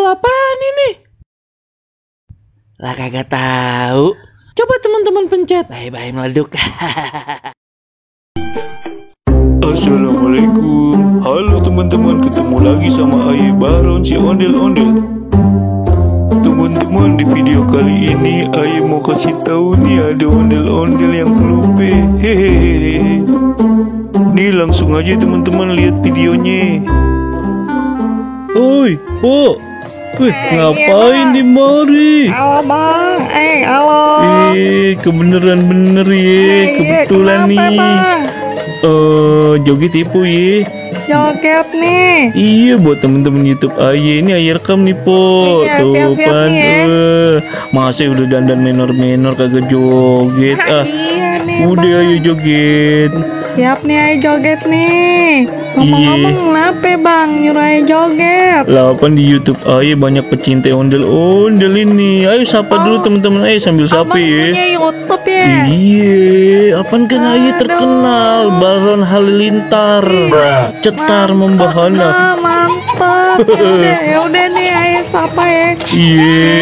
apaan ini? Lah kagak tahu. Coba teman-teman pencet. Bye-bye meleduk. Assalamualaikum. Halo teman-teman, ketemu lagi sama Aye Baron si ondel-ondel. Teman-teman, di video kali ini Aye mau kasih tahu nih ada ondel-ondel yang pelupe. Hehehe. Nih langsung aja teman-teman lihat videonya. Oi, Po. Wih, ngapain di mari? Halo bang, halo. Kebeneran bener ya, kebetulan kenapa, nih. Bang? Joget tipu ya. Joget nih. Iya, buat temen-temen YouTube Aye. Ini Aye rekam nih, Po. Iya, Tuh siap-siap kan. nih ya. Masa udah dandan menor-menor kagak joget. Iya nih Udah bang. ayo joget. Siap nih ayo joget nih. Ngomong-ngomong kenapa bang nyuruh ayo joget? Lah apa di YouTube Aye banyak pecinta ondel-ondel ini. Ayo sapa dulu teman-teman Aye sambil Abang sapa ya. punya YouTube ya? Iya, apaan kan Aye Aduh. terkenal Baron Halilintar. Cetar membahana. Mantap. Ya udah nih ayo sapa ya. Iya.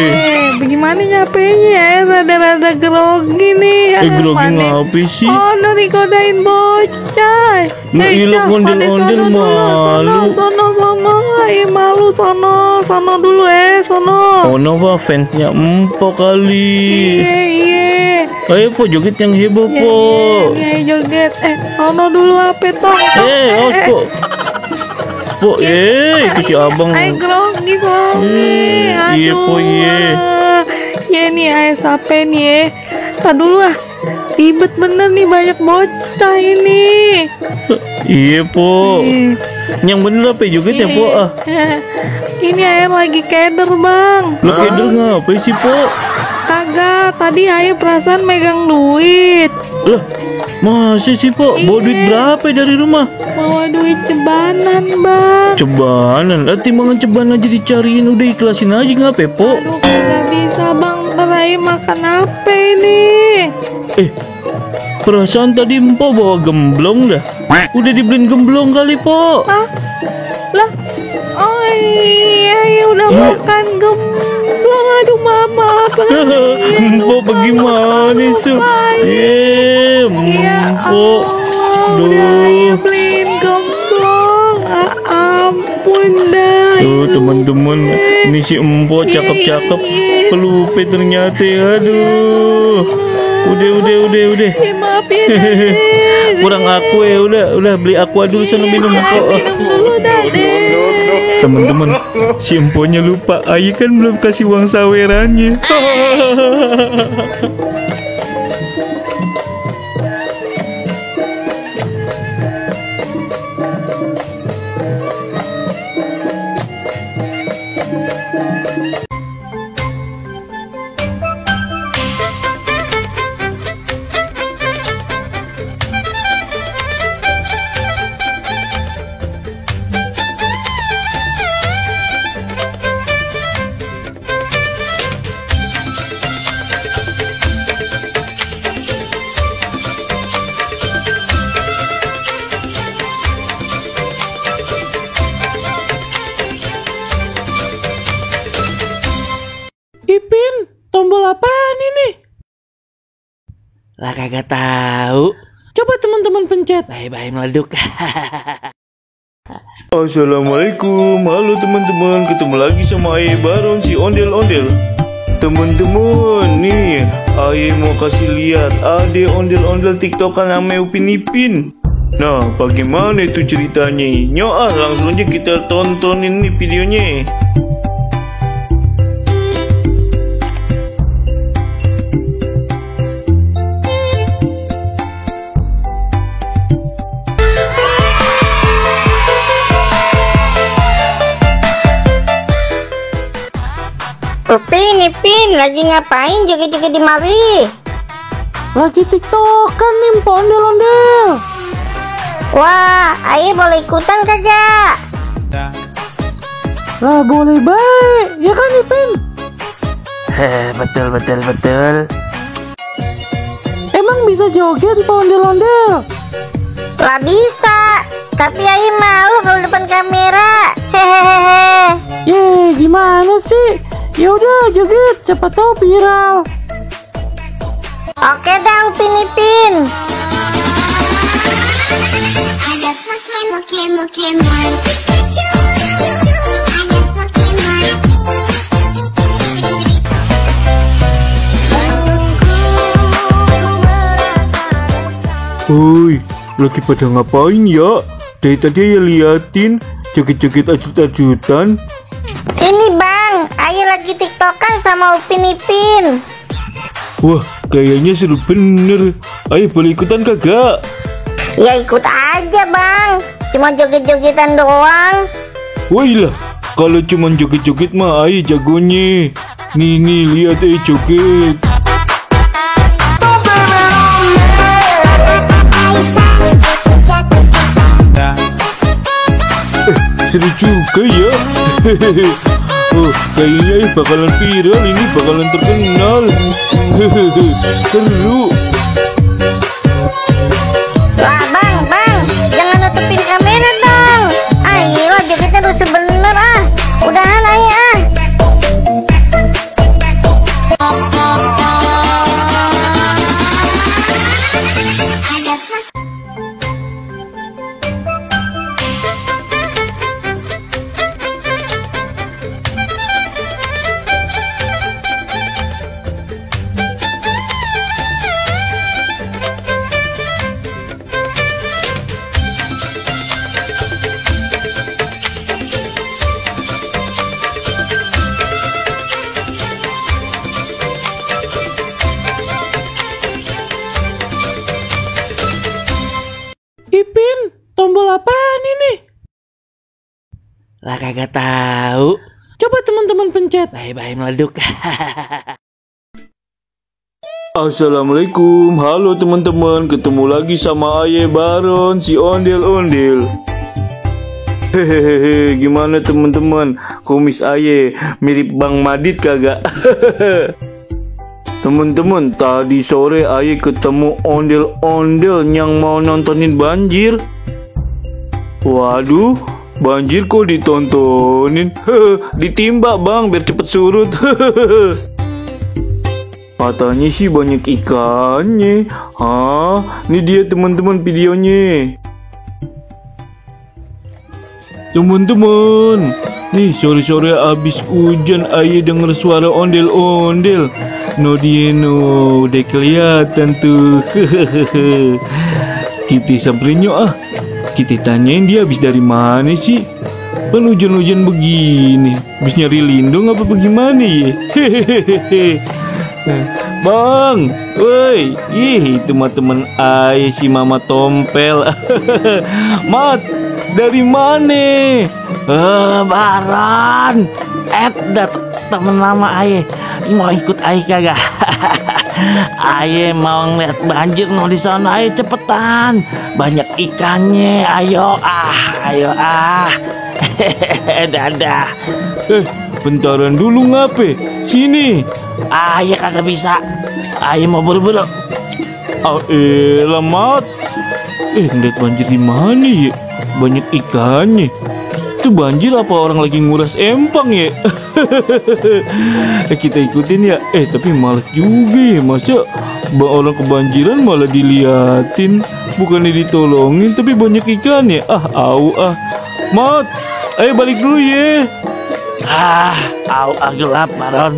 Bagaimana nyapenya ya? Rada-rada grogi nih. Grogi Mana? ngapa sih? Oh, udah dikodain bocah. Lah, ilok Cak, ondel-ondel pada malu. Sono. Malu sono dulu sono. Oh Nova fansnya Empo kali. Iya. Ayo Po joget yang heboh Po. Iya, joget. Sono dulu apa toh? Po. Po, itu si abang. Ayo grogi soalnya. Iya, Po, iya. Ya nih, ayo sampai nih ya. Tar dulu ribet bener nih, banyak bocah ini. Iya Po. Yang bener apa joget ya Po? Ini air lagi keder bang. Lo keder ngapa sih Po? Kagak, tadi air perasaan megang duit. Lah, masih sih Po? Bawa duit berapa dari rumah? Bawa duit cebanan bang. Cebanan? Timbangan ceban aja dicariin, udah ikhlasin aja ngapa Po? Aduh kagak bisa bang, ntar air makan apa ini? Perasaan tadi Empo bawa gemblong dah. Udah dibeliin gemblong kali Po. Lah, oh iya, udah makan gemblong. Aduh mama, apa Empo bagaimana sih? Empo. Udah beliin gemblong. Ampun dah. Tuh teman-teman, ini si Empo cakep-cakep, pelupe ternyata. Aduh. Udah. Maafin Kurang aku ya, udah beli aqua dulu sana minum kok. Teman-teman, si Emponya lupa, Aye kan belum kasih uang sawerannya. Ipin, tombol apaan ini? Lah kagak tahu. Coba teman-teman pencet. Bye-bye meleduk. Assalamualaikum. Halo teman-teman, ketemu lagi sama Aye Baron si ondel-ondel. Teman-teman, nih Aye mau kasih lihat ada ondel-ondel tiktokan sama Upin Ipin. Nah, bagaimana itu ceritanya? Langsung aja kita tontonin nih videonya. Upin Ipin lagi ngapain joget-joget di mari? Lagi tiktokan nih ondel-ondel. Wah, Aye boleh ikutan kagak? Lah boleh baik, ya kan Ipin? Betul. Emang bisa joget ondel-ondel? Lah bisa, tapi Aye malu kalau depan kamera. Hehehe. Gimana Yaudah joget, siapa tahu viral. Oke dah Upin Ipin. Ada Pokemon Pikachu, ada Pokemon Woi, lagi pada ngapain ya? Dari tadi ya liatin joget-joget ajut-ajutan. Ini Bang, Ayo lagi tiktokan sama Upin Ipin. Wah, kayaknya seru bener. Ayo boleh ikutan kagak? Ya ikut aja Bang, cuma joget-jogetan doang. Woi lah, kalau cuman joget-joget mah ayo jagonya. Nih lihat joget. Seru juga ya. Oh, kayaknya bakalan viral ini, bakalan terkenal. Seru. Wah Bang, jangan nutupin kamera dong. Ayolah jogetnya rusuh bener ah. Udahan ayo ah. Ipin, tombol apaan ini? Lah kagak tahu. Coba teman-teman pencet. Bye-bye meleduk. Assalamualaikum, halo teman-teman, ketemu lagi sama Aye Baron si ondel-ondel. Hehehe, gimana teman-teman? Kumis Aye mirip Bang Madit kagak? Teman-teman, tadi sore Aye ketemu ondel-ondel yang mau nontonin banjir. Waduh, banjir kok ditontonin? Ditimba bang biar cepet surut. Katanya sih banyak ikannya. Hah, ini dia teman-teman videonya. Teman-teman, nih sore-sore abis hujan Aye denger suara ondel-ondel. No dia no, udah kelihatan tuh. Kita samperin yuk ah. Kita tanyain dia habis dari mana sih? Kan hujan-hujan begini, habis nyari lindung apa bagaimana ya? Hehehe. Bang, woi, itu mah temen Aye si Mama Tompel. Mat, dari mana? Baron, dat temen lama Aye. Mau ikut Aye kagak? Aye mau ngeliat banjir no di sana. Aye cepetan, banyak ikannya. Ayo ah. Dadah. Bentaran dulu ngape? Sini. Aye kagak bisa. Aye mau buru-buru. Mat. Ngeliat banjir di mana ya? Banyak ikannya. Itu banjir apa orang lagi nguras empang ya? Kita ikutin ya. Tapi malas juga ya. Masa orang kebanjiran malah diliatin, bukannya ditolongin, tapi banyak ikan ya. Mat, ayo balik dulu ya. Gelap Baron.